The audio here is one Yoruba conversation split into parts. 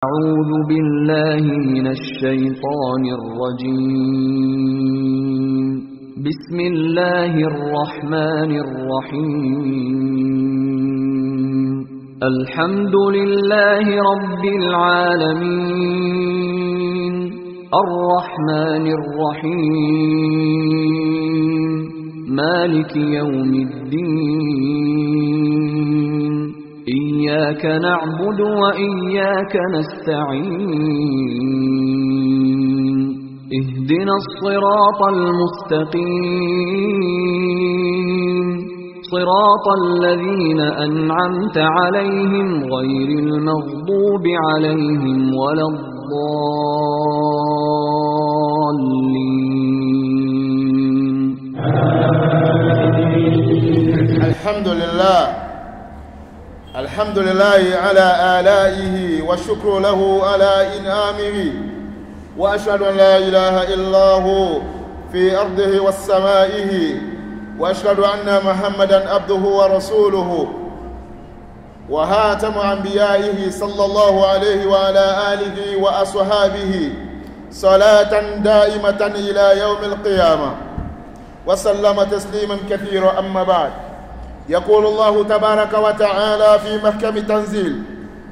أعوذ بالله من الشيطان الرجيم. بسم الله الرحمن الرحيم. الحمد لله رب العالمين الرحمن الرحيم مالك يوم الدين إياك نعبد وإياك نستعين اهدنا الصراط المستقيم صراط الذين أنعمت عليهم غير المغضوب عليهم ولا الضالين. الحمد لله على آلائه والشكر له على إنعامه، وأشهد أن لا إله إلا هو في أرضه والسمائه، وأشهد أن محمدا عبده ورسوله وهاتم أنبيائه صلى الله عليه وعلى آله وأصحابه صلاة دائمة إلى يوم القيامة، وسلم تسليما كثيرا. أما بعد، يقول الله تبارك وتعالى في محكم تنزيل: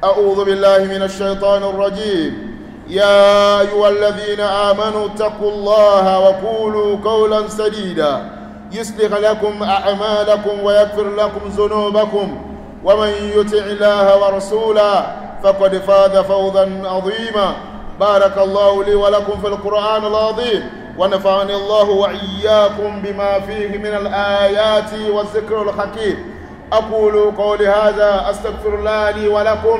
أعوذ بالله من الشيطان الرجيم. يا أيها الذين آمنوا اتقوا الله وقولوا قولا سديدا يصلح لكم أعمالكم ويغفر لكم ذنوبكم، ومن يطع الله ورسوله فقد فاز فوزا عظيما. بارك الله لي ولكم في القرآن العظيم، ونفعني الله وإياكم بما فيه من الآيات والذكر الحكيم. أقول قولي هذا أستغفر الله لي ولكم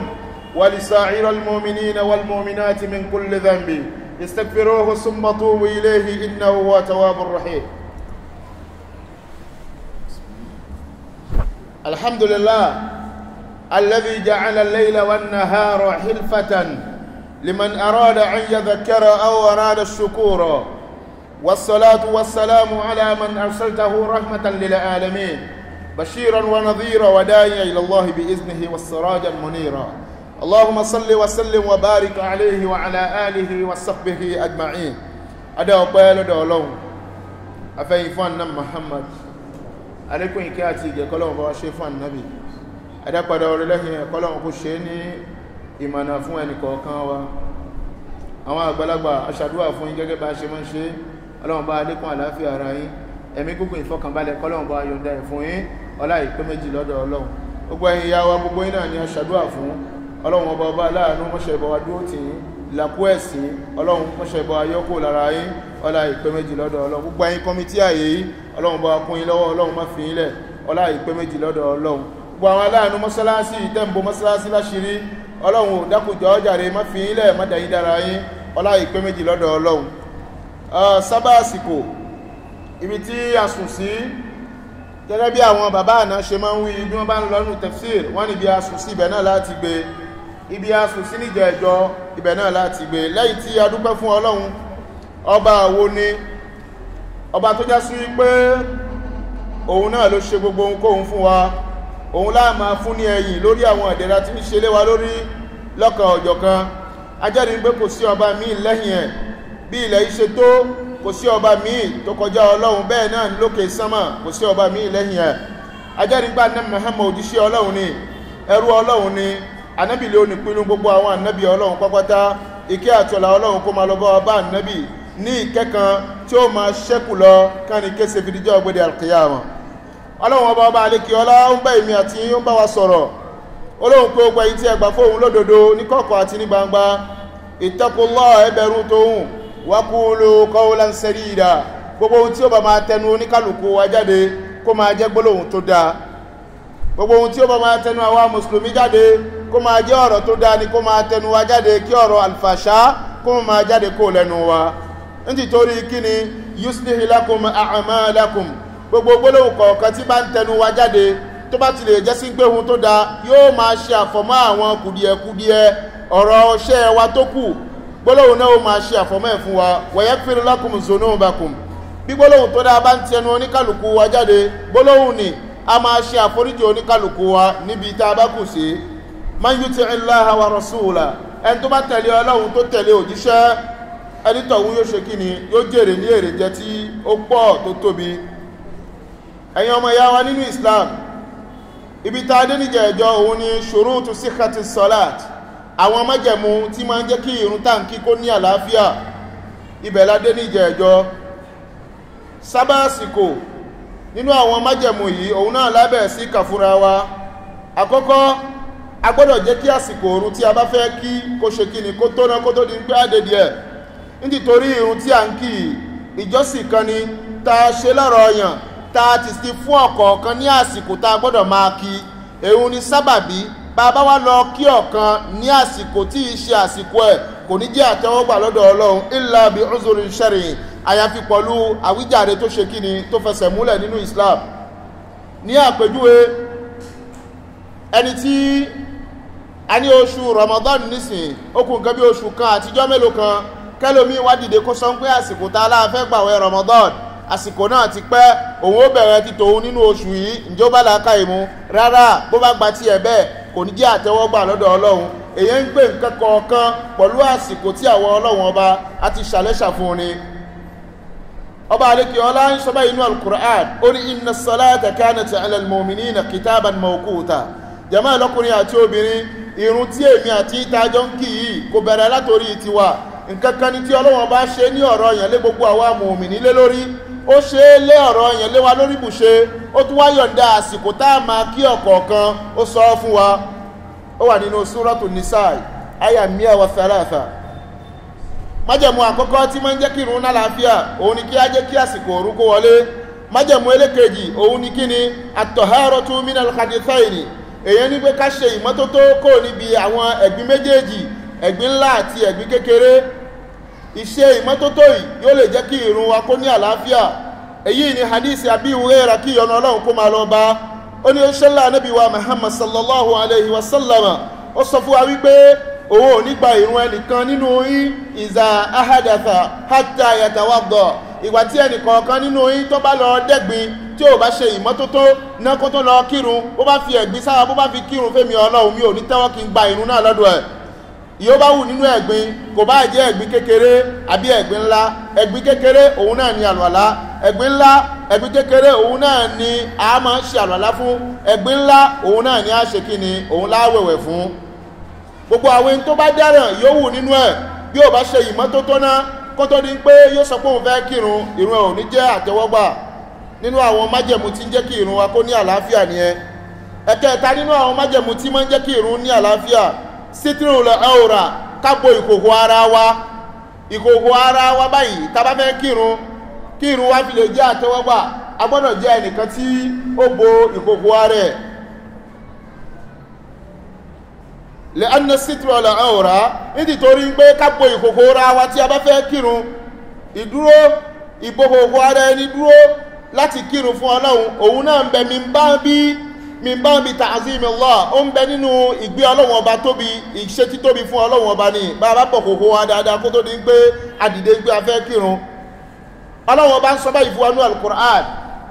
ولسائر المؤمنين والمؤمنات من كل ذنب، استغفروه ثم توبوا إليه إنه هو التواب الرحيم. الحمد لله الذي جعل الليل والنهار حلفة لمن أراد أن يذكر أو أراد الشكور، والصلاة والسلام على من أرسلته رحمة للعالمين بشيرا ونذيرا وداعيا إلى الله بإذنه والسراجا منيرا. اللهم صل وسلم وبارك عليه وعلى آله وصحبه أجمعين. أدعو بيالو دولون أفايفان نم محمد عليكم إكاتي كلهم بواشيفان النبي. أدعو بدور له كلهم كشيني إيمانا فواني كوكاوا. àwọn àgbàlagbà aṣàdúrà fún yín gẹ́gẹ́ bá ṣe máa ń ṣe. Ọlọ́run bá lékún àlàáfíà ara yín, ẹ̀mí gígùn ìfọkànbalẹ̀ kọ́lọ́run bá yọ̀ǹda ẹ̀ fún yín ọlá ìpé méjì lọ́dọ̀ Ọlọ́run. Gbogbo ẹ̀yin ìyá wa gbogbo yín náà ni aṣàdúrà fún. Ọlọ́run ọba ọba aláàánú mọ́ṣẹ́ ìbọ̀wá dúró tì yín ìlàkú ẹ̀sìn. Ọlọ́run mọ́ṣẹ́ ìbọ̀wá yọ́kù lára yín ọlá ìpé méjì lọ́dọ̀ Ọlọ́run. Gbogbo ẹ̀yin kọ́mítì ààyè yìí Ọlọ́run bá kún yín lọ́wọ́, Ọlọ́run má fi yín lẹ̀ ọlá ìpé méjì lọ́dọ̀ Ọlọ́run. Gbogbo àwọn aláàánú mọ́sálásí ìtẹ́ǹbó mọ́sálásí láṣìírí Ọlọ́run ò dákùjọ́ ọjàre má fi yín lẹ̀ má dà yín dára yín ọlá ìpé méjì lọ́dọ̀ Ọlọ́run. Sábà àsìkò ibi tí a sùn sí gẹ́gẹ́ bí àwọn bàbá àná ṣe máa ń wí bí wọ́n bá ń lọ́nù tafsir, wọ́n ní ibi a sùn sí ibẹ̀ náà láti gbé, ibi a sùn sí níjọ ẹjọ́ ibẹ̀ náà láti gbé. Lẹ́yìn tí a dúpẹ́ fún Ọlọ́run, ọba wo ni ọba tó já sí pé òun náà ló ṣe gbogbo ohunkóhun fún wa, òun láà máa fún ní ẹ̀yìn lórí àwọn ìdẹ̀ra tí ń ṣe lé wa lórí lọ́kan ọ̀jọ̀kan. Ajẹ́rìí pé kò sí ọba míì lẹ́yìn ẹ̀, bí ilẹ̀ yìí ṣe tó kò sí ọba míì tó kọjá Ọlọ́run, bẹ́ẹ̀ náà lókè sánmà kò sí ọba míì lẹ́yìn ẹ̀. Ajẹ́rìí pé Ànábì Muhammad òjíṣẹ́ Ọlọ́run ni, ẹrú Ọlọ́run ni, ànábì ló ní pinnu gbogbo àwọn ànábì Ọlọ́run pápátá. Ìkẹ́ àti ọlá Ọlọ́run kó máa lọ bá ọba ànábì ní ìkẹ́kan tí ó máa ṣẹ́kù lọ kánì kése fìdíjọ́ ọgbẹ́dẹ alkiyama. Ọlọ́run ọba alékè ọlá ń bá èmi àti ń bá wa sọ̀rọ̀. Ọlọ́run pé ó gba yìí tí ẹgbà fóun lódodo ní kọ̀kọ̀ àti ní gbangba. Ittaqullah, ẹ bẹ̀rù tóhun, wa qulu qawlan sadida. Gbogbo ohun tí ó bá máa tẹnu oníkálùkù wa jáde kó máa jẹ́ gbólóhùn tó dáa. Gbogbo ohun tí ó bá máa tẹnu àwa mùsùlùmí jáde kó máa jẹ́ ọ̀rọ̀ tó dáa ni kó máa tẹnu wa jáde, kí ọ̀rọ̀ alfàṣá kó máa jáde kó lẹ́nu wa. Nítorí kíni yuslih lakum a'malakum. Gbogbo gbólóhùn kọ̀ọ̀kan tí bá ń tẹnu wa jáde tó bá ti lè jẹ́ sí pé ohun tó dáa yóò máa ṣe àfọ̀mọ́ àwọn kùdìẹ̀kùdìẹ̀ ọ̀rọ̀ ṣẹ́ wa tó kù. Gbólóhùn náà ó máa ṣe àfọ̀mọ́ ẹ̀ fún wa. Wa yaghfir lakum dhunubakum. Bí gbólóhùn tó dáa bá ń tẹnu oníkálùkù wa jáde, gbólóhùn ni a máa ṣe àforíjì oníkálùkù wa níbi tá a bá kù sí. Man yuti'i Allaha wa rasulahu, ẹni tó bá tẹ̀lé Ọlọ́run tó tẹ̀lé òjíṣẹ́ ẹni tọ̀hún yóò ṣe kí ni yóò jèrè ní èrè jẹ tí ó pọ̀ tó tóbi. ẹ̀yin ọmọ ìyá wa nínú Islam, ibi tá a dé níjẹ̀ ẹjọ́ òun ni ṣurutu sihhati salat, àwọn májẹ̀mú tí máa ń jẹ́ kí ìrun táǹkì kó ní àlàáfíà. ibẹ̀ la dé níjẹ̀ ẹjọ́. sábàsìkò nínú àwọn májẹ̀mú yìí òun náà lábẹ̀ sí kàfúra wa. àkọ́kọ́, a gbọ́dọ̀ jẹ́ kí àsìkò ìrun tí a bá fẹ́ kí kó ṣe kí ni kó tó ná kó tó di pé àdèdè ẹ̀. nítorí ìrun tí a ń kí ìjọsìn kan ni tá a ṣe lọ́ranyàn tá a ti sí fún ọ̀kọ̀ọ̀kan ní àsìkò tá a gbọ́dọ̀ máa kí. èyí ni sábàbí bàbá wa lọ kí ọ̀kan ní àsìkò tí í ṣe àsìkò ẹ̀ kò ní jẹ́ àtẹ́wọ́gbà lọ́dọ̀ Ọlọ́run illa bi uzuri shar'i, àyàfi pẹ̀lú àwíjàre tó ṣe kíni tó fẹsẹ̀ múlẹ̀ nínú Islam. ní àpèjúwe, ẹni tí a ní oṣù Ramadan nísìn ó kù nǹkan bí oṣù kan àtijọ́ mélòó kan kẹ́lòmí wá dìde kó sọ pé àsìkò tá a láàfẹ́ gbàwẹ̀ Ramadan àsìkò náà ti pẹ́, òun ó bẹ̀rẹ̀ ti tòun nínú oṣù yìí, ǹjẹ́ ó bá làákà ìmú? rárá, bó bá gba tiẹ̀ bẹ́ẹ̀ kò ní jẹ́ àtẹ́wọ́gbà lọ́dọ̀ Ọlọ́run. èyí ń pè nǹkan kọ̀ọ̀kan pẹ̀lú àsìkò tí àwọn Ọlọ́run ọba á ti ṣàlẹ́ṣà fún ni. ọba àlékè ọlá ń sọ báyìí inú al-Qur'an, ó ní inna as-salata kanat 'ala al-mu'minina kitaban mawquta. jàmáà lọ́kùnrin àti obìnrin, ìrun tí èmi àti ìtajọ́ ń kì yìí kò bẹ̀rẹ̀ látòrí tiwa. nǹkan kan ní tí Ọlọ́run bá ṣe ní ọ̀rọ̀ yẹn lé gbogbo àwa mùmínì lé lórí, ó ṣe é lé ọ̀rọ̀ yẹn lé wa lórí bùṣe, ó tún wá yọ̀ǹda àsìkò tá a máa kí ọ̀kọ̀ọ̀kan, ó sọ fún wa. ó wà nínú Suratu Nisa àyà 103. májẹ̀mú àkọ́kọ́ tí máa ń jẹ́ kí ìrun lálàáfíà òun ni kí á jẹ́ kí àsìkò òru kó wọlé. májẹ̀mú ẹlẹ́kejì òun ni kí ni at-taharatu minal hadithaini, èyàn ní pé ká ṣe ìmọ́tótó kò níbi àwọn ẹ̀gbin méjèèjì, ẹ̀gbin ńlá àti ẹ̀gbin kékeré. ìṣe ìmọ́tótó yìí yóò lè jẹ́ kí ìrun wa kó ní àlàáfíà. èyí ni hadisi Abi Hurairah kí ìyọ́nú Ọlọ́run kó máa lọ bá. ó ní ṣẹlá Ànábì wa Muhammad sallallahu alayhi wa sallam, ó sọ fún wa wípé òun ò ní gba ìrun ẹnìkan nínú yín iza ahadatha hatta yatawadda, ìgbà tí ẹnìkọ̀ọ̀kan nínú yín tó bá lọ dẹ́gbin tí ò bá ṣe ìmọ́tótó náà kó tó lọ kírun, bó bá fi ẹ̀gbin sára, bó bá fi kírun fẹ́mi Ọlọ́run, mi ò ní tẹ́wọ́ kí n gba ìrun náà lọ́dọ̀ ẹ̀. ìyó bá wù nínú ẹ̀gbin, kò bá jẹ́ ẹ̀gbin kékeré àbí ẹ̀gbin ńlá. ẹ̀gbin kékeré òun náà ni àlùwàlá, ẹ̀gbin ńlá ẹ̀gbin kékeré òun náà ni a máa ń ṣe àlùwàlá fún, ẹ̀gbin ńlá òun náà ni a ṣe kí ni òun láwẹ̀wẹ̀ fún. gbogbo àwọn tó bá dáràn yóò wù nínú ẹ̀, bí ò bá ṣe ìmọ́tótó náà kó tó di pé yóò sọ pé òun fẹ́ kírun, ìrun ẹ̀ ò ní jẹ́ àtẹ́wọ́gbà. nínú àwọn májẹ̀mú tí ń jẹ́ kí ìrun wa kó ní àlàáfíà nìyẹn. ẹ̀kẹta nínú àwọn májẹ̀mú tí máa ń jẹ́ kí ìrun ní àlàáfíà, sitrul awra, ká bo ìkòkò ara wa. ìkòkò ara wa báyìí tá bá fẹ́ kírun, kí ìrun wa fi lè jẹ́ àtẹ́wọ́gbà, a gbọ́dọ̀ jẹ́ ẹnìkan tí ó bo ìkòkò ara ẹ̀. li'anna sitrul awra, nítorí pé ká bo ìkòkò ara wa tí a bá fẹ́ kírun, ìdúró ìbòkòkò ara ẹni dúró láti kírun fún Ọlọ́run, òun náà ń bẹ min babi ta'zim Allah, ó ń bẹ nínú ìgbé Ọlọ́run ọba tóbi, ìṣe títóbi fún Ọlọ́run ọba ní. bàbá bọ̀ kòkó wa dáadáa kó tó di pé àdìde gbé afẹ́ kírun. Ọlọ́run ọba ń sọ báyìí fún wa ní al-Qur'an,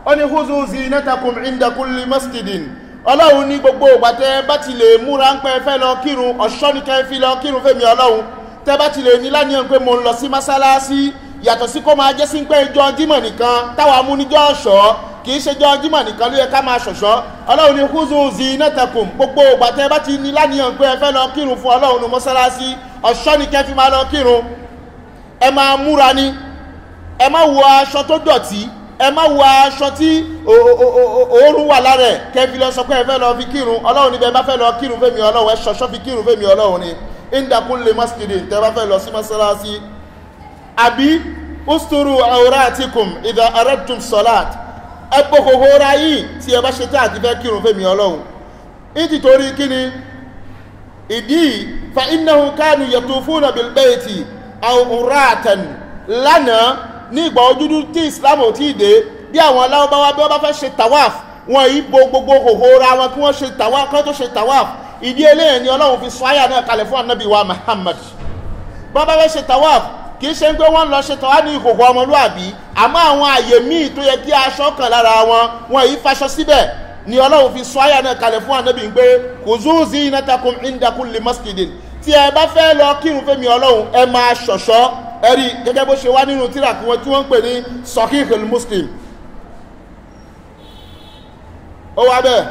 ó ní huzu zinatakum inda kulli masjidin. Ọlọ́run ní gbogbo ìgbà tẹ́ bá ti lè múra ń pẹ́ fẹ́ lọ kírun, ọ̀ṣọ́ ní kẹ́ fi lọ kírun fẹ́mi Ọlọ́run. tẹ́ bá ti lè ní láníyàn pé mo ń lọ sí mọ́sálásí, yàtọ̀ sí kó máa jẹ́ sí pé ìjọ Jímọ̀ nìkan táwa mú níjọ́ ọ̀ṣọ́, kì í ṣe jọ Jímọ̀ nìkan ló yẹ ká máa ṣọ̀ṣọ́. Ọlọ́run ní huzu zinatakum, gbogbo ìgbà tẹ́ bá ti ní láníyàn pé ẹ fẹ́ lọ kírun fún Ọlọ́run ní mọ́sálásí, ọ̀ṣọ́ ní kẹ́ fi máa lọ kírun. ẹ máa múra ni, ẹ má wọ aṣọ tó dọ̀tí, ẹ má wọ aṣọ tí òórùn wà lára ẹ̀ kẹ́ fi lọ sọ pé ẹ fẹ́ lọ fi kírun. Ọlọ́run níbẹ̀ bá fẹ́ lọ kírun fẹ́mi Ọlọ́run, ẹ ṣọ̀ṣọ́ fi kírun fẹ́mi Ọlọ́run ni. inda kulli masjidin, tẹ́ bá fẹ́ lọ sí mọ́sálásí. àbí usturu awratikum idha aradtum salat, ẹ bo ìkòkò ara yìí tí ẹ bá ṣe tá àti fẹ́ kírun fẹ́mi Ọlọ́run. nítorí kíni ìdí, fa innahum kanu yatufuna bil bayti aw uratan, lánàá ní ìgbà ojúdú tí Islam ò tí ì dé, bí àwọn aláwọ̀báwá bí wọ́n bá fẹ́ ṣe tawaf, wọn yìí bo gbogbo ìkòkò ara wọn kí wọ́n ṣe tawaf, kí wọ́n tó ṣe tawaf. ìdí eléyìí ni Ọlọ́run fi sọ àyà náà kalẹ̀ fún Ànábì wa Muhammad. bọ́n bá fẹ́ ṣe tawaf, kì í ṣe pé wọ́n lọ ṣe tawaf ní ìkòkò ọmọlúàbí, àmọ́ àwọn àyè míì tó yẹ kí aṣọ kan lára wọn yìí faṣọ síbẹ̀ ni Ọlọ́run fi sọ àyà náà kalẹ̀ fún Ànábì pé khuzu zinatakum inda kulli masjidin, tí ẹ bá fẹ́ lọ kírun fẹ́mi ọlọ́run ẹ máa ṣọ̀ṣọ́ ẹ̀rí gẹ́gẹ́ bó ṣe wá nínú tírà kí wọ́n tí wọ́n ń pè ní Sahihul Muslim. ó wá bẹ́ẹ̀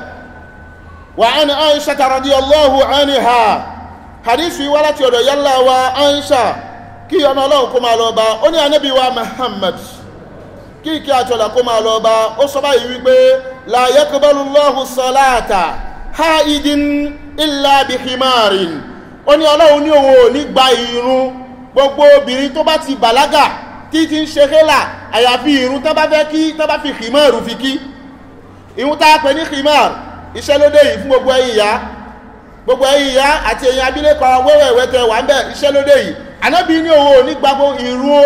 wa an Aisha radiyallahu anha hadisi wá láti ọ̀dọ̀ yálà wa Aisha kí ọmọ ọlọ́run kó máa lọ bá ó ní anábì wa Muhammad kí kí àtọ̀là kó máa lọ bá ó sọ báyìí wípé la yaqbalu Allahu salata haidin illa bi khimarin ó ní ọlọ́run ní òun ò ní gba ìrun gbogbo obìnrin tó bá ti bàlágà tí ti ń ṣe hélà àyàfi ìrun tó bá fẹ́ kí tó bá fi khimaru fi kí ìrun tá a pè ní khimar iṣẹ́ lóde yìí fún gbogbo ẹ̀yin ìyá àti ẹ̀yin abilékọ wẹ́wẹ̀wẹ́ tẹ wà ń bẹ̀ iṣẹ́ lóde yìí ànábì ní òun ò ní gba ìrun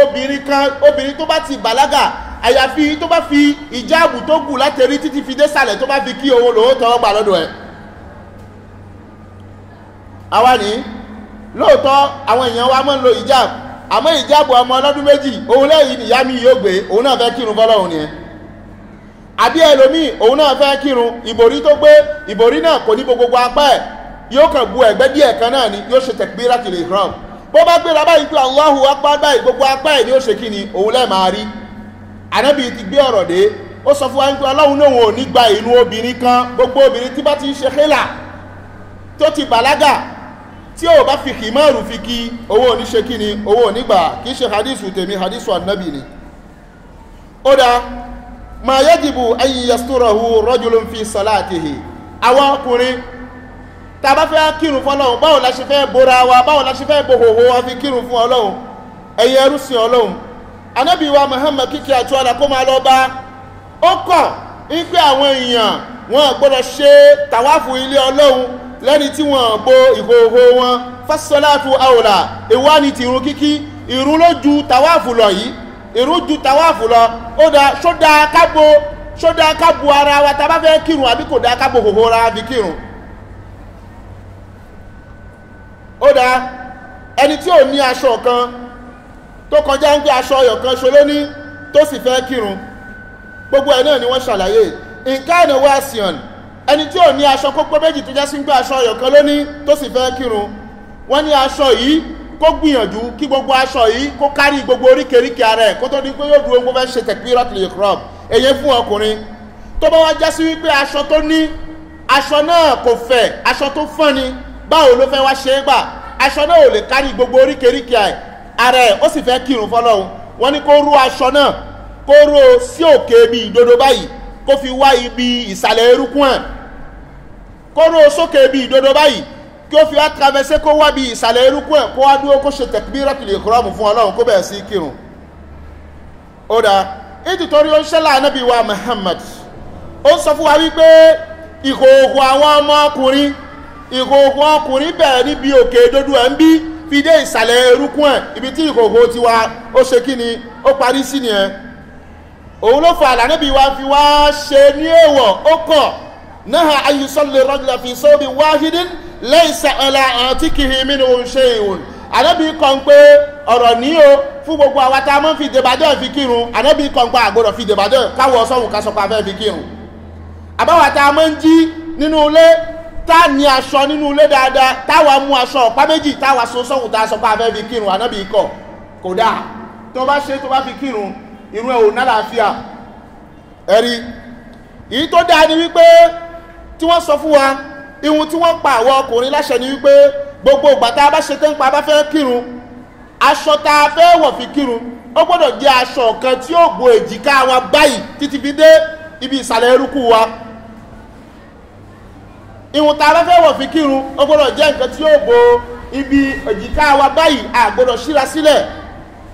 obìnrin tó bá ti bàlágà àyàfi tó bá fi ìjáàbù tó gùn látẹ̀rí títí fi dé sàlẹ̀ tó bá fi kí òun lòó tọwọ́ gbà lọ́dọ̀ ẹ̀. àwa ní lóòótọ́ àwọn èèyàn wa máa ń lo ìjáàbù àmọ́ ìjáàbù ọmọ ọlọ́dún méjì òun lẹ́yìn ìyá mi yóò gbé òun náà fẹ́ kírun fọlọ́run nìyẹn. àbí ẹlòmíì òun náà fẹ́ kírun ìbòrí tó gbé ìbòrí náà kò ní gbogbo apá ẹ̀ yóò kàn bu ẹ̀gbẹ́ díẹ̀ kan náà ni yóò ṣe takbiratul ihram bó bá gbéra báyìí pé Allahu akbar báyìí gbogbo apá ẹ̀ ni ó ṣe kí ni òun lẹ́ẹ̀ máa rí. ànábì ti gbé ọ̀rọ̀ dé ó sọ fún wa pé ọlọ́run náà ò ní gba ìrun obìnrin kan gbogbo obìnrin tí bá ti ń ṣe hélà tó ti bàlágà tí ó bá fi khimaru fi kí owó ò ní ṣe kí ni owó ò ní gbà kì í ṣe hadithu tèmi hadithu annabi ni. ó dá ma yajibu an yasturahu rajulun fi salatihi àwọn ọkùnrin tá a bá fẹ́ kírun fún ọlọ́run báwo la ṣe fẹ́ bora wa báwo la ṣe fẹ́ bohoho wa fi kírun fún ọlọ́run ẹ̀yin ẹrú sìn ọlọ́run ànábì wa Muhammad kíkẹ́ àti ọ̀nà kó máa lọ bá ó kọ̀ wípé àwọn èèyàn wọn gbọ́dọ̀ ṣe tàwáfù ilé ọlọ́run lẹ́ni tí wọ́n bo ìhòòhò wọn fásitọ́láàtù àwòlà ìwá ni ti ìrun kíkí ìrun ló ju tàwáfù lọ yìí ìrun ju tàwáfù lọ ó dá ṣódà kábo ara wa tá a bá fẹ́ kírun àbí kò dá kábo hòhò ra fi kírun. ó dá ẹni tí ò ní aṣọ kan tó kọjá ń gbé aṣọ ọyọ̀ kan ṣo lóní tó sì fẹ́ kírun gbogbo ẹ̀ náà ni wọ́n ṣàlàyé nǹkan ẹ̀nà wá sí ọ̀nà ẹni tí ò ní aṣọ kó pé méjì tó já sí ń gbé aṣọ ọyọ̀ kan lóní tó sì fẹ́ kírun wọ́n ní aṣọ yìí kó gbìyànjú kí gbogbo aṣọ yìí kó kárí gbogbo oríkèéríkèé ara ẹ̀ kó tó di pé yóò dúró gbogbo fẹ́ ṣe takbiratul ihram èyí fún ọkùnrin tó bá wá já sí wípé aṣọ tó ní aṣọ náà kò fẹ̀ aṣọ tó fọ́n ni báwo ló fẹ́ wá ṣe é gbà aṣọ náà ò lè kárí gbogbo oríkèéríkèé ara ẹ̀ ó sì fẹ́ kírun fọlọ́run wọ́n ní kó rú aṣọ náà kó ró sí òkè bí ìdodo báyìí kó fi wá ibi ìsàlẹ̀ erúkún ẹ̀ kó ró sókè bí ìdodo báyìí kí ó fi wá travẹ́sẹ́ kó wá bí ìsàlẹ̀ erúkún ẹ̀ kó wá dúró kó ṣe takbiratul ihram fún ọlọ́run kó bẹ̀rẹ̀ sí kírun. ó dáa nítorí ó ń ṣẹlẹ̀ ànábì wa Muhammad ó sọ fún wa wípé ìhòòhò àwọn ọmọkùnrin bẹ̀rẹ̀ níbi òkè ìdodo ẹ̀ ń bí fi dé ìsàlẹ̀ erúkún ẹ̀ ibi tí ìhòòhò tiwa ó ṣe kí ni ó parí sí nìyẹn. òun ló fa àlànàbí wa fi wá ṣe ní èèwọ̀ ó kọ̀ náà ayùsọ́lẹ̀ rọ́jùlá fi sóbi wáhídín laysa ala atikihi minhu shay'un ànábì kan pé ọ̀rọ̀ ní o fún gbogbo àwa tá a máa ń fi dèbàdàn fi kírun ànábì kan pa àgbọ̀dọ̀ fi dèbàdàn káwọ̀ sọ́hùn ká sọ pé a fẹ́ fi kírun àbáwá tá a máa ń jí nínú ilé tá a ní aṣọ nínú ilé dáadáa táwa mú aṣọ ọ̀pá méjì táwa so sọ́hùn tá a sọ pé a fẹ́ fi kírun ànábì kọ̀ kò dáa tó bá ṣe tó bá fi kírun irú ẹ̀ ò nálàáfíà ẹ̀rí èyí tó dáa ni wípé tí wọ́n sọ fún wa ihun tí wọ́n pa àwọn ọkùnrin láṣẹ ni wípé gbogbo ìgbà tá a bá ṣe tán pa bá fẹ́ kírun aṣọ tá a fẹ́ wọ̀ fi kírun ó gbọ́dọ̀ jẹ́ aṣọ kan tí ó bo èjìká wa báyìí títí fi dé ibi ìsàlẹ̀ eruku wa ihun tá a bá fẹ́ wọ̀ fi kírun ó gbọ́dọ̀ jẹ́ nǹkan tí ó bo ibi èjìká wa báyìí a gbọ́dọ̀ ṣíra sílẹ̀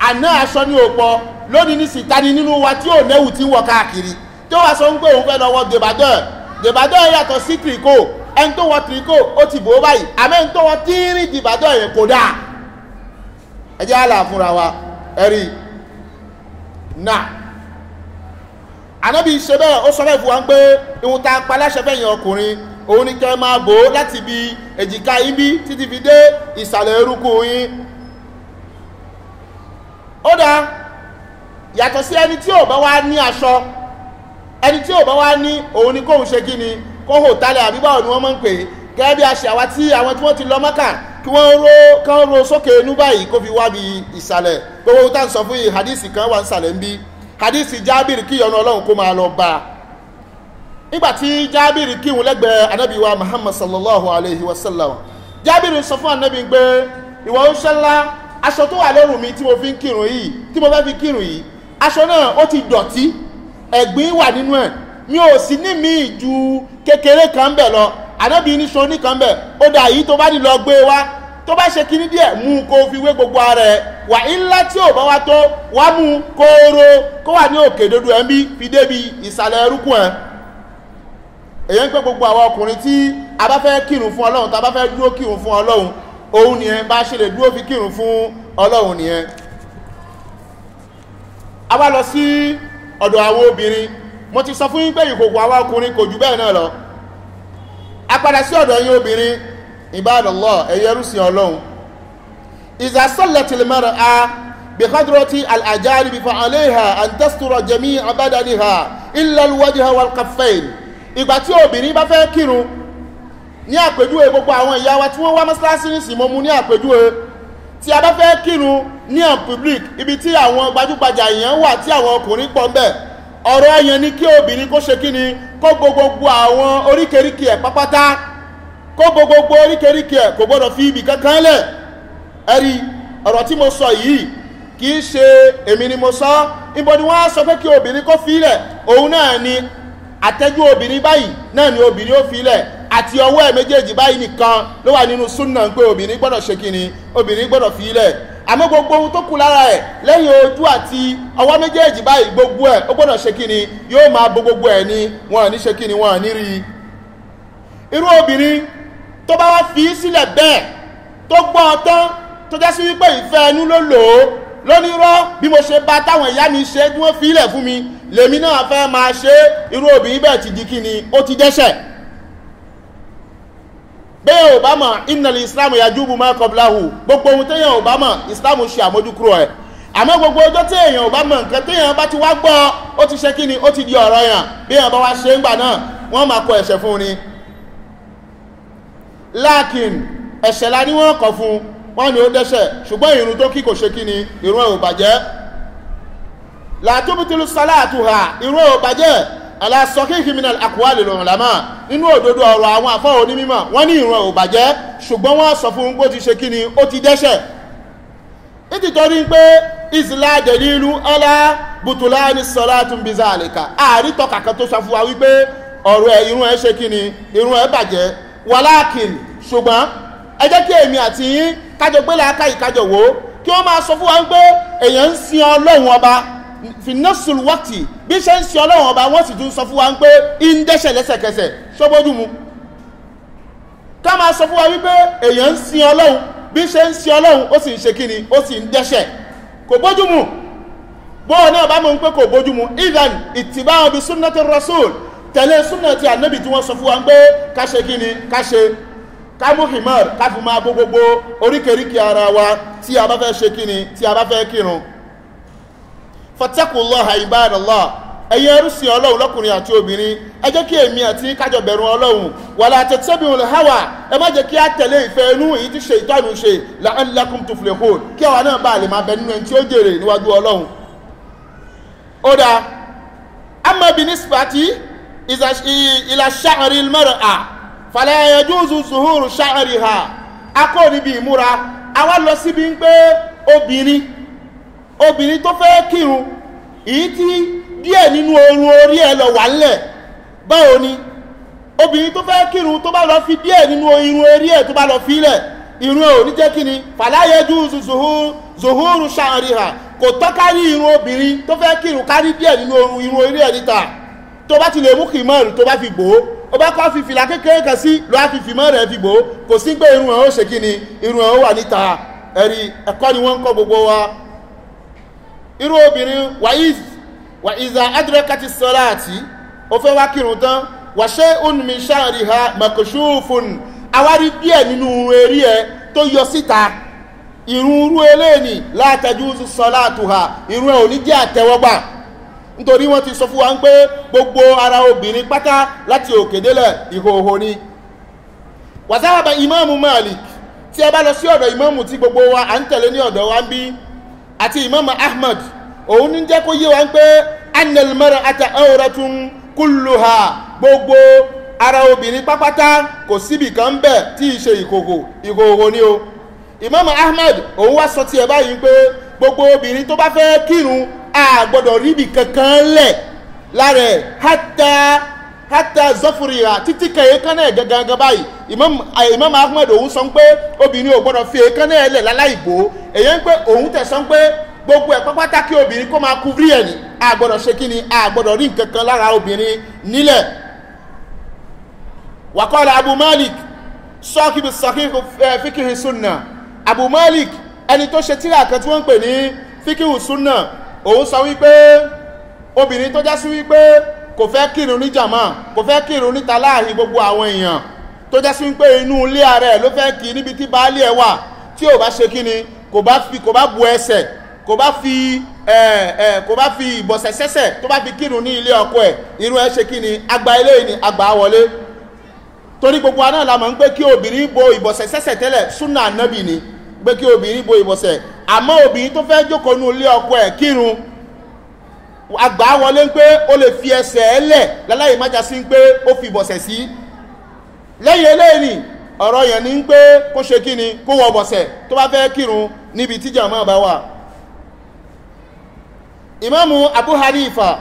àná aṣọ ní òpó lónìí ní sìtani nínú wa tí ò nẹ́wù tí ń wọ̀ káàkiri tí ó wá sọ ń pé òun fẹ́ lọ wọ dèbàdàn yàtọ̀ sí tìríkò ẹni tó wọ tìríkò ó ti bò ó báyìí àmọ́ ẹni tó wọ tíírí dèbàdàn yẹn kò dáa ẹ jẹ́ àlà fúnra wa ẹ̀rí náà ànábì ṣe bẹ́ẹ̀ ó sọ bẹ́ẹ̀ fún wa pé ìhun tá a pa láṣẹ fẹ́yìn ọkùnrin òun ni kẹ́ máa bò ó láti ibi èjìká yín bí títí fi dé ìsàlẹ̀ eruku yín ó dáa yàtọ̀ sí ẹni tí ò bá wá ní aṣọ ẹni tí ò bá wá ní òun ni kóhun ṣe kí ni kóhùn tálẹ̀ àbí báwo ni wọ́n máa ń pè é gẹ́gẹ́ bí aṣẹ àwa tí àwọn tí wọ́n ti lọ Mọ́kà kí wọ́n ro sókè inú báyìí kó fi wá bí ìsàlẹ̀. Gbogbo tá ń sọ fún yìí hadisi kan wà ń sàlẹ̀ ń bí, hadisi Jábìrì kí ìyọ́nú Ọlọ́run kó máa lọ bá. Nígbàtí Jábìrì kírun lẹ́gbẹ̀ẹ́ Ànábì wa Muhammad sallallahu alayhi wa sallam, Jábìrì sọ fún Ànábì pé ìwọ òṣèlá aṣọ tó wà lọ́rùn mi tí mo fi ń kírun yìí, tí mo fẹ́ fi kírun yìí, aṣọ náà ó ti dọ̀tí, ẹ̀gbin wà nínú ẹ̀, mi ò sí ní mi ju kékeré kan bẹ̀ lọ. Ànábì ní ṣo ní kan bẹ̀, ó dà yìí tó bá ní lọ gbé wá, tó bá ṣe kíní díẹ̀ mú kó fi wé gbogbo ara ẹ̀, wà ńlá tí ò bá wá tó wá mú kóró kó wà ní òkè dodo ẹ̀ ń bí fi débi ìsàlẹ̀ ẹrúkún ẹ̀. Èyí ń pẹ́ gbogbo àwọn ọkùnrin tí a bá fẹ́ kírun fún Ọlọ́run, tá a bá fẹ́ dúró kírun fún Ọlọ́run, òun nìyẹn bá ṣe lè dúró fi kírun fún Ọlọ́run nìyẹn. A wá lọ sí ọ̀dọ̀ àwọn obìnrin, mo ti sọ fún yín pé ìkòkò àwọn ọkùnrin kò jù bẹ́ẹ̀ náà lọ. A padà sí ọ̀dọ̀ yín obìnrin, ibadallah, ẹ̀yẹ rúsìn Ọlọ́run. Iza sallatil mar'a bi hadrati al-ajanibi fa 'alayha an tastura jami'a badaniha illa al-wajha wal kaffayn. Ìgbà tí obìnrin bá fẹ́ kírun, ní àpèjúwe gbogbo àwọn ìyá wa tí wọ́n wá mọ́sálásí ní ìsìnmọ́mú ní àpèjúwe, tí a bá fẹ́ kírun ní en public, ibi tí àwọn gbajúgbajà èèyàn wà tí àwọn ọkùnrin pọ̀ ń bẹ̀, ọ̀rọ̀ ẹ̀yẹn ni kí obìnrin kó ṣe kí ni, kó gbogbo àwọn oríkèríkè ẹ̀ pápátá, kó gbogbo oríkèríkè ẹ̀, kò gbọ́dọ̀ fi ibì kankan lẹ̀. Ẹ̀rí ọ̀rọ̀ tí mo sọ yìí kì í ṣe èmi ni mo sọ, níbo ni wọ́n á sọ pé kí obìnrin kó fi lẹ̀, òun náà ni àtẹ́jú obìnrin báyìí náà ni obìnrin ó fi lẹ̀, àti ọwọ́ ẹ̀ méjèèjì báyìí nìkan ló wà nínú súnnà pé obìnrin gbọ́dọ̀ ṣe kíni, obìnrin gbọ́dọ̀ fi lẹ̀. Àmọ́ gbogbo ohun tó kù lára ẹ̀ lẹ́yìn ojú àti ọwọ́ méjèèjì báyìí, gbogbo ẹ̀ ó gbọ́dọ̀ ṣe kíni, yóò máa bo gbogbo ẹ̀ ni, wọn ní ṣe kíni, wọn ní rí. Irú obìnrin tó bá wá fi sílẹ̀ bẹ́ẹ̀ tó gbọ́ tán tó jẹ́ sí wípé ìfẹ́ ẹnu ló lò ó lónírọ́, bí mo ṣe bá táwọn ìyá mi ṣe tí wọ́n fi ilẹ̀ fún mi lèmi náà fẹ́ máa ṣe, irú obìnrin bẹ́ẹ̀ ti di kíni, ó ti dẹ́ṣẹ̀. Bẹ́ẹ̀ ò bá mọ̀ innal islam yajubu ma qablahu, gbogbo ohun téèyàn ò bá mọ̀ islam ṣe àmójúkúrò ẹ̀. Àmọ́ gbogbo ọjọ́ téèyàn ò bá mọ̀ nǹkan téèyàn bá ti wá gbọ́, ó ti ṣe kíni, ó ti di ọ̀rọ̀ yàn, bí èèyàn bá wá ṣe ń gbà náà wọ́n máa kọ ẹ̀ṣẹ̀ fún ni. Lákìn ẹ̀ṣẹ̀ la ní wọ́n kọ fún, wọ́n ní ó dẹ́ṣẹ̀, ṣùgbọ́n ìrun tó kí kò ṣe kíni, ìrun ẹ̀ ò bàjẹ́. La tubtilu salatuha, ìrun ẹ̀ ò bàjẹ́. Ala sahihi min al-aqwali al-ulama, nínú òdodo ọ̀rọ̀ àwọn àfáà onímọ̀, wọ́n ní ìrun ẹ̀ ò bàjẹ́, ṣùgbọ́n wọ́n sọ fún pé ó ti ṣe kíni, ó ti dẹ́ṣẹ̀. Nítorí pé isla dalilu ala butulani salatun bizalika, ààrí tọ́ka kan tó sọ fún wa wípé ọ̀rọ̀ ẹ̀ ìrun ẹ̀ ṣe kíni, ìrun ẹ̀ bàjẹ́. Walakin ṣùgbọ́n ẹ jẹ́ kí èmi àti yín kájọ gbé làákà ìkájọ wò ó, kí wọ́n máa sọ fún wa wípé èèyàn ń sin Ọlọ́run ọba fi nafsul waqti, bí ṣe ń sin Ọlọ́run ọba wọ́n sì tún sọ fún wa wípé ń dẹ́ṣẹ̀ lẹ́sẹ̀kẹsẹ̀, ṣóbójú mu. Ká máa sọ fún wa wípé èèyàn ń sin Ọlọ́run, bí ṣe ń sin Ọlọ́run ó sì ń ṣe kíni, ó sì ń dẹ́ṣẹ̀, kò bójú mu. Bóò náà bá mọ̀ pé kò bójú mu, idhan ittiba'u bi sunnati rasul, tẹ̀lé súnnà ti ànábì tí wọ́n sọ fún wa pé ká ṣe kíni, ká ṣe kámú himar, ká fi máa bó gbogbo oríkèríkè ara wa tí a bá fẹ́ ṣe kíni, tí a bá fẹ́ kírun. Fattaqullaha ibadallah, ẹ̀yin ẹrúsìn Ọlọ́run lọ́kùnrin àti obìnrin, ẹ jẹ́ kí èmi àti kájọ bẹ̀rù Ọlọ́run. Wala tattabi'ul hawa, ẹ má jẹ́ kí á tẹ̀lé ìfẹ́ inú èyí tí ṣètánù ṣe, la'allakum tuflihun, kí àwa náà bá lè máa bẹ nínú ẹni tí ó jèrè níwájú Ọlọ́run. Ó dáa, amma binisbati ila sha'ril mar'a fala yajuzu zuhuru sha'riha, akọ́ níbi ìmúra, àwa lọ síbi ń pé obìnrin tó fẹ́ kírun, èyí tí díẹ̀ nínú orun orí ẹ̀ lọ wà ńlẹ̀, báwo ni obìnrin tó fẹ́ kírun tó bá lọ fi díẹ̀ nínú irun orí ẹ̀ tó bá lọ fi lẹ̀, irun ẹ̀ ò ní jẹ́ kíni, fala yajuzu zuhuru sha'riha, kò tọ́ kárí irun obìnrin tó fẹ́ kírun kárí díẹ̀ nínú irun orí ẹ̀ níta. Tó bá ti lè mú kìmọ́ọ̀rù tó bá fi gbòó, ó bá kọ́ fi fìlà kékeré kan sí ló á fi fìmọ́ rẹ̀ fi gbòó, kò sí pé irun ẹ̀ ó ṣe kíni, irun ẹ̀ ó wà níta. Ẹ̀rí ẹ̀kọ́ ni wọ́n ń kọ́ gbogbo wa. Irú obìnrin wà iza adrakati salati, ó fẹ́ wá kírun tán, wa shay'un min sha'riha makshufun, àwárí díẹ̀ nínú eré ẹ̀ tó yọ síta, irun irú eléyìí la tajuzu salatuha, irun ẹ̀ ò ní jẹ́ àtẹ́wọ́gbà. Nítorí wọ́n ti sọ fún wa ń pé gbogbo ara obìnrin pátá láti òkè délẹ̀ ìhòhò ni. Wàzáàbà Imamu Malik tí ẹ bá lọ sí ọ̀dọ̀ ìmáàmù tí gbogbo wa à ń tẹ̀lé ní ọ̀dọ̀ wa ń bí àti ìmáàmù Ahmad òun ní jẹ́ kó yé wa ń pé annal mar'ata awratun kulluha gbogbo ara obìnrin pápátá kò síbì kan bẹ̀ tí í ṣe ìkòkò ní o. ìmáàmù Ahmad òun wá sọ tiẹ̀ báyìí pé gbogbo obìnrin tó bá fẹ́ kírun a gbọ́dọ̀ ríbi kankan lẹ̀ lára ẹ̀ hátà zọfúrìyà títí kan èékánná ẹ̀ gangan báyìí. Imam Ahmad òun sọ pé obìnrin ò gbọ́dọ̀ fi èékánná ẹ̀ lẹ̀ láláìbò èyí ń pé òun tẹ̀sán pé gbogbo ẹ̀ pápátá kí obìnrin kó máa kú rí ẹ̀ ní a gbọ́dọ̀ ṣe kí ni a gbọ́dọ̀ rí nǹkan kan lára obìnrin nílẹ̀. wàkọ́lá Abu Malik sọ́kìbì fíkìhì sunna Abu Malik ẹni tó ṣe tíra kan tí wọ́n ń pè ní fíkìhì sunna òun sọ wípé obìnrin tó já sí wípé kò fẹ́ kírun ní jàmá kò fẹ́ kírun níta láàrin gbogbo àwọn èèyàn tó já sí wípé inú ilé ara ẹ̀ ló fẹ́ kí níbi tí baálé ẹ̀ wà tí ò bá ṣe kí ni kò bá bu ẹsẹ̀ kò bá fi ìbọ̀sẹ̀ sẹ́sẹ̀ tó bá fi kírun ní ilé ọkọ ẹ̀ irú ẹ̀ ṣe kí ni agba ilé ni agba wọlé torí gbogbo aná la mọ̀ ń pé kí obìnrin bo ìbọ̀sẹ̀ sẹ́sẹ̀ tẹ́lẹ̀ súnà ànábì ni pé kí obìnrin bo ìbọ̀sẹ̀ àmọ́ obìnrin tó fẹ́ jókòó ní ilé ọkọ ẹ̀ kírun àgbà wọlé ń pé ó lè fi ẹsẹ̀ ẹ lẹ̀ láláyé májá sí ń pé ó fi bọ̀sẹ̀ sí lẹ́yìn eléyìí ọ̀rọ̀ yẹn ní ń pé kó ṣe kí ni kó wọ bọ̀sẹ̀ tó bá fẹ́ kírun níbi tí jàmáà bá wà. Ìmáàmù Abu Hanifa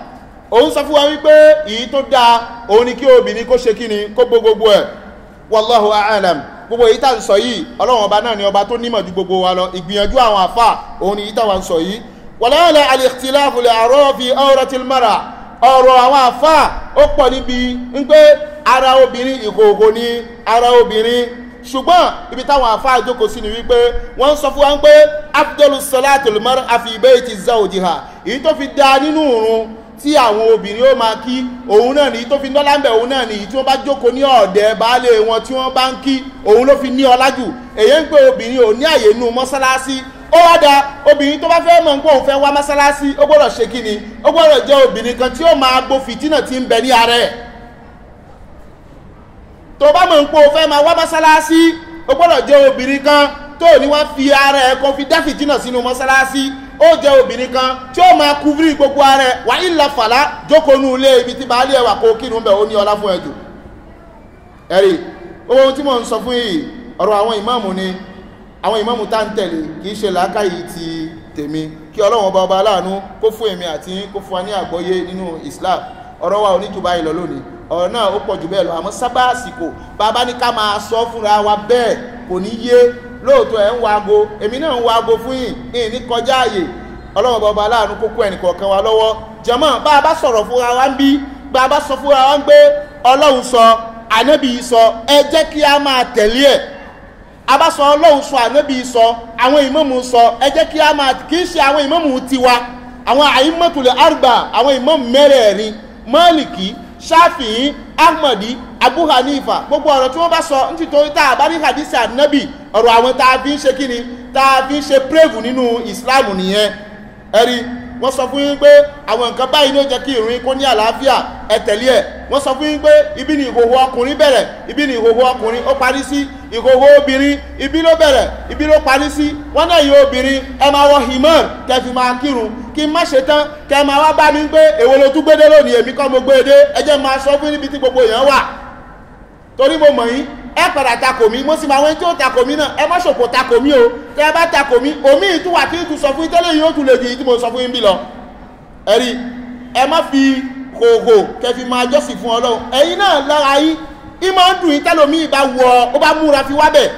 òun sọ fún wa wípé èyí tó dáa òun ni kí obìnrin kó ṣe kí ni kó gbogbo ẹ̀ wallahu a'lam. gbogbo èyí tá ń sọ yìí ọlọ́run ọba náà ni ọba tó nímọ̀ ju gbogbo wa lọ ìgbìyànjú àwọn àfà òun ni èyí tá wa ń sọ yìí wàláàlá al-ikhtilafu li'ara fi awratil mar'a ọ̀rọ̀ àwọn àfà ó pọ̀ níbi ń pé ara obìnrin ìkòkò ní ara obìnrin ṣùgbọ́n ibi táwọn àfà àjókòó sí ni wípé wọ́n sọ fún wa ń pé afdalus salatil mar'a fi bayti zawjiha èyí tó fi dá nínú ìrun tí àwọn obìnrin ó máa kí òun náà ní tó fi nọ́lá ń bẹ̀ òun náà ní tí wọ́n bá jókòó ní ọ̀dẹ̀ baálé wọn tí wọ́n bá ń kí òun ló fi ní ọlá jù èyí ń pé obìnrin ò ní àyè nínú mọ́sálásí ó wá da obìnrin tó bá fẹ́ mọ̀ ń pé òun fẹ́ wá mọ́sálásí ó gbọ́dọ̀ ṣe kí ni ó gbọ́dọ̀ jẹ́ obìnrin kan tí ó máa gbó fìtínà tí ń bẹ ní ara ẹ̀ tó bá mọ̀ ń pé òun fẹ́ máa wá mọ́sálásí ó gbọ́dọ̀ jẹ́ obìnrin kan tó ní wá fi ara ẹ̀ kan fi dá fìtínà sínú mọ́sálásí ó jẹ́ obìnrin kan tí ó máa kúfìrí gbogbo ara ẹ̀ wà ìlà fàlà jókòó nú ilé ibi tí baálé ẹ̀ wà kó kírun bẹ̀ ó ní ọlá fún ẹjù ẹ̀rí ohun tí mo ń sọ fún yìí ọ̀rọ̀ àwọn ìmáàmù ni àwọn ìmáàmù tá ń tẹ̀lé kìí ṣe làákàyè ti tèmi kí ọlọ́run ọba aláàánú kó fún èmi àti kó fún wa ní àgbọ́yé nínú Islam ọ̀rọ̀ wa ò ní jù báyìí lọ lónìí ọ̀rọ̀ náà ó pọ̀ jù bẹ́ẹ̀ lọ àmọ́ sábà àsìkò bàbá ní ká máa sọ fúnra wa bẹ́ẹ̀ kò ní yé lóòótọ́ ẹ̀ ń wa ago èmi náà ń wa ago fún yìí ní kọjá àyè ọlọ́run ọba aláàánú kó kó ẹnìkọ̀ọ̀kan wa lọ́wọ́ jàmáà bá a bá sọ̀rọ̀ fúnra wa ń bí bá a bá sọ fúnra wa ń gbé ọlọ́run sọ ànábì sọ ẹ jẹ́ kí a máa tẹ̀lé ẹ̀ abásọ ọlọ́run sọ ànábì sọ àwọn ìmámù sọ ẹ jẹ́ kí a máa kìí ṣe àwọn ìmámù tiwa àwọn àìmọ́tòlẹ̀ àrùbà àwọn ìmámù mẹ́rẹ̀ẹ̀rin Málìkì Ṣáfìí Ahmadi Abu Hanifa gbogbo ọ̀rọ̀ tí wọ́n bá sọ nítorí tá a bá ní hadisi ànábì ọ̀rọ̀ àwọn tá a fi ń ṣe kíni tá a fi ń ṣe pírèvù nínú ìsìláàmù nìyẹn ẹ̀rí wọ́n sọ fún yín pé àwọn nǹkan báyìí ló jẹ́ kí ìrun kó ní àlàáfíà ẹ tẹ̀lé ẹ̀ wọ́n sọ fún yín pé ibi ni ìhòhò ọkùnrin bẹ̀rẹ̀ ibi ni ìhòhò ọkùnrin ó parí sí ìhòhò obìnrin ibi ló bẹ̀rẹ̀ ibi ló parí sí wọ́n náà yí obìnrin ẹ máa wọ himar kẹ́ fi máa kírun kí n má ṣe tán kẹ́ máa wá bá mi pé èwo ló tún gbédé lónìí èmi kọ́ mo gbédé ẹ jẹ́ máa sọ fún níbi tí gbogbo èèyàn wà torí mo mọ̀ yín ẹ padà takò mí mo sì máa wọ́n tí ó takò mí náà ẹ má ṣòkò takò mí o tẹ́ ẹ bá takò mí omi ìtúwà tí ìtú sọ fún yín tẹ́lẹ̀ yìí ó tún lè ju èyí tí mo sọ fún yín bí lọ ẹ̀rí ẹ má fi hòhò kẹfì máa jọ́sìn fún Ọlọ́run ẹ̀yin náà lára yín ìmọ̀ ń dùn yín tẹ́lómi ìbá wọ ó bá múra fi wá bẹ̀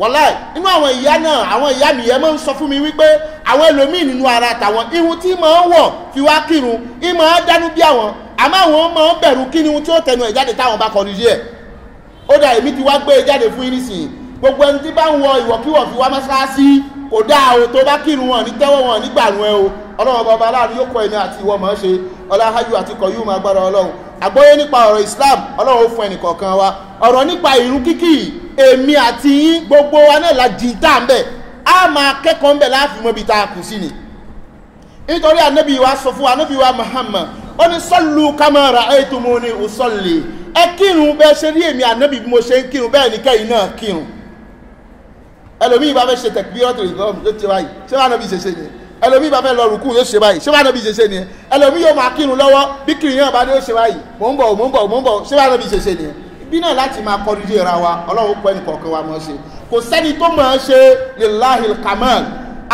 wàláì inú àwọn ìyá náà àwọn ìyá mi yẹn máa ń sọ fún mi wípé àwọn ẹlòmíì nínú ara tàwọn ihun tí máa ń wọ̀ fi wá kírun ìmọ̀ á dánú bí àwọn àmọ́ àwọn máa ń bẹ̀rù kí ni ohun tí ó tẹnu ẹ̀ jáde táwọn bá kọrin sí ẹ̀ ó dà èmi ti wá gbé e jáde fún yín nísìnyí gbogbo ẹni tí bá ń wọ ìwọ̀kíwọ̀ fi wá mọ́ṣáláṣí kò dáa o tó bá kírun wọn ní tẹ́wọ́ wọn nígbàrún ẹ o ọlọ́run ọba aláàánú yóò kọ́ ẹni àti ìwọ máa ṣe ọláhájú àti kọ̀yú máa gbára ọlọ́run àgbọ́yé nípa ọ̀rọ̀ Islam ọlọ́run ó fún ẹnì kọ̀ọ̀kan wa ọ̀rọ̀ nípa ìrun kíkì èmi àti yín gbogbo wa náà la jìn tá à ń bẹ̀ á máa kẹ́kọ̀ọ́ ń bẹ̀ láàfin mọ́bi tá a kù sí ni nítorí ànábì wa sọ fún ànábì wa Muhammad ó ní sallu kama ra'aytumuni usalli ẹ kírun bẹ́ẹ̀ ṣe rí èmi ànábì bí mo ṣe ń kírun bẹ́ẹ̀ ní kẹ́yìn náà kírun ẹlòmíì bá fẹ́ ṣe takbiratul ihram ló ti báyìí ṣé wàá nàbí ṣe ni ẹlòmíì bá fẹ́ lọ rùkú yóò ṣe báyìí ṣé wàá nàbí ṣe ni ẹlòmíì yóò máa kírun lọ́wọ́ bí kìrì yẹn bá ní ó ṣe báyìí mò ń bọ̀ ṣé wàá nàbí ṣe ni bí náà láti máa kọ́ dídí ra wa ọlọ́run pẹ́ ní kọ̀ọ̀kan wa mọ̀ ṣe kò sẹ́ni tó mọ̀ ṣe lillahil kamal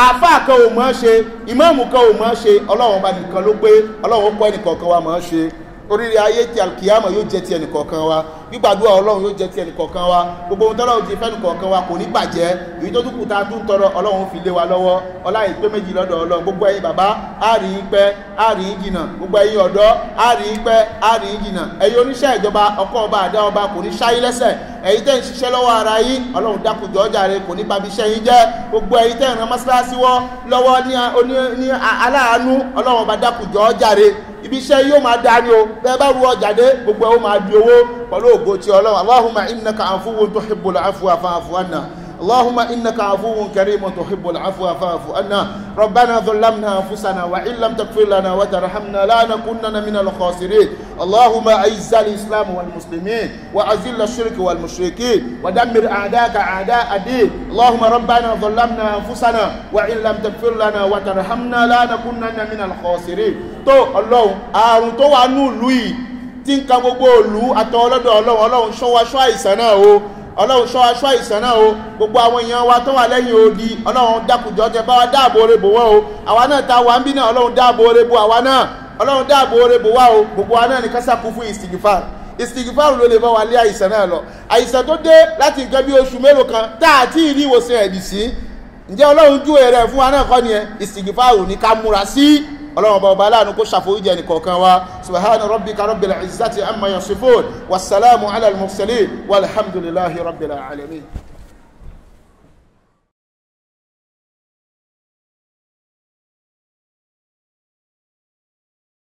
àfáà kan ò mọ̀ ṣe ìmáàmù kan ò mọ̀ ṣe ọlọ́run bá nìkan ló pé ọlọ́run pẹ́ ní kọ̀ọ̀kan wa mọ̀ ṣe oríire ayé tí alkiyama yóò jẹ́ ti ẹnì kọ̀ọ̀kan wa gbígbàdúrà ọlọ́run yóò jẹ́ ti ẹnì kọ̀ọ̀kan wa gbogbo ohun tọ́lọ́run ti fẹ́ ẹnì kọ̀ọ̀kan wa kò ní bàjẹ́ èyí tó dúkù tá a tún tọrọ ọlọ́run fi lé wa lọ́wọ́ ọlá ìpé méjì lọ́dọ̀ ọlọ́run gbogbo ẹ̀yin bàbá àárín yín pẹ́ àárín yín jìnnà gbogbo ẹ̀yin ọ̀dọ́ àárín yín pẹ́ àárín yín jìnnà ẹ̀yin oníṣẹ́ ìjọba ọkọ̀ ọba àdá ọba kò ní ṣáyé lẹ́sẹ̀ ẹ̀yin tẹ́ ń ṣiṣẹ́ lọ́wọ́ ara yín ọlọ́run dákùjọ ọjà rẹ kò ní babi iṣẹ́ yín jẹ́ gbogbo ẹ̀yin tẹ́ ń ran mọ́sálásí wọ́ lọ́wọ́ ní aláàánú ọlọ́run ọba dákùjọ ọjà rẹ ibi iṣẹ́ yóò máa dá ní o bẹ́ẹ̀ bá ru ọjà dé gbogbo ẹ̀ ó máa di owó pẹ̀lú ògo tí ọlọ́run Allahumma innaka afuwwun tuhibbul afwa fa'fu anna اللهم إنك عفو كريم تحب العفو فاعف عنا ربنا ظلمنا أنفسنا وإن لم تغفر لنا وترحمنا لا نكونن من الخاسرين اللهم أعز الإسلام والمسلمين وأذل الشرك والمشركين ودمر أعداءك أعداء الدين اللهم ربنا ظلمنا أنفسنا وإن لم تغفر لنا وترحمنا لا نكونن من الخاسرين tó Ọlọ́run àrùn tó wà nù ìlú yìí tí ń ka gbogbo ìlú àtọ ọlọ́dọ̀ Ọlọ́run ṣọ́ wa ṣọ́ àìsàn náà o ọlọ́run ṣọ́ aṣọ́ àìsàn náà o gbogbo àwọn èèyàn wa tó wà lẹ́yìn odi ọlọ́run dákùjọ tẹ bá wa dáàbò rẹ̀ bò wọ́n o àwa náà ta wà ń bí náà ọlọ́run dáàbò rẹ̀ bò àwa náà ọlọ́run dáàbò rẹ̀ bò wá o gbogbo wa náà ní kásákú fún ìsìgìfàr ló lè bá wa lé àìsàn náà lọ àìsàn tó dé láti nǹkan bí oṣù mélòó kan tá àti ìrí ìwòsàn ẹ̀dì sí ǹjẹ́ ọlọ́run jú ẹ̀rẹ̀ fún wa náà kọ́ nìyẹn ìsìgìfàr ní ká múra sí ọlọ́run ọba aláàánú kó ṣàforíjì ẹnì kọ̀ọ̀kan wa subhana rabbika rabbil izzati amma yasifun wassalamu ala al-mursalin walhamdulillahi rabbil alamin.